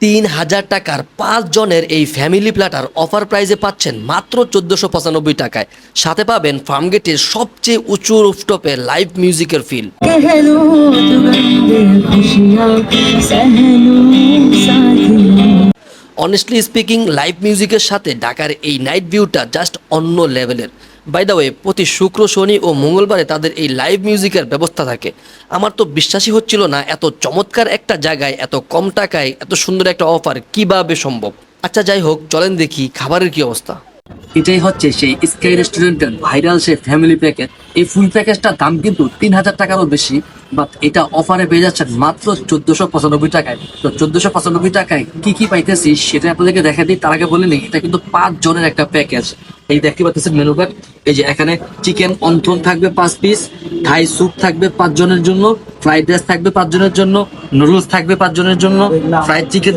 ৩,০০০ টাকার ৫ জনের এই ফ্যামিলি প্ল্যাটার অফার প্রাইজে পাচ্ছেন মাত্র ১৪৯৫ টাকায়। সাথে পাবেন ফার্মগেটের সবচেয়ে উঁচু রুফটপে লাইভ মিউজিকের ফিল। অনেস্টলি স্পিকিং, লাইভ মিউজিকের সাথে ঢাকার এই নাইট ভিউটা জাস্ট অন্য লেভেলের। বাই দ্য ওয়ে, প্রতি শুক্র, শনি ও মঙ্গলবারে তাদের এই লাইভ মিউজিকের ব্যবস্থা থাকে। আমার তো বিশ্বাসই হচ্ছিল না এত চমৎকার একটা জায়গায় এত কম টাকায় এত সুন্দর একটা অফার কিভাবে সম্ভব। আচ্ছা যাই হোক, চলেন দেখি খাবারের কি অবস্থা। এটাই হচ্ছে সেই স্কাই রেস্টুরেন্টের ভাইরাল সেই ফ্যামিলি প্যাকেজ। এই ফুল প্যাকেজটার দাম কিন্তু ৩,০০০ টাকারও বেশি, বাট এটা অফারে পেয়ে যাচ্ছেন মাত্র ১৪৯৫ টাকায়। তো ১৪৯৫ টাকায় কি কি পাইতেছি সেটা আপনাদেরকে দেখা দিই। তার আগে বলে নিই, এটা কিন্তু ৫ জনের একটা প্যাকেজ। এই দেখতে পাচ্ছেন মেনু কার্ড। এই যে এখানে চিকেন অন্থন থাকবে ৫ পিস, থাই স্যুপ থাকবে ৫ জনের জন্য, ফ্রাইড রাইস থাকবে ৫ জনের জন্য, নুডলস থাকবে ৫ জনের জন্য, ফ্রাইড চিকেন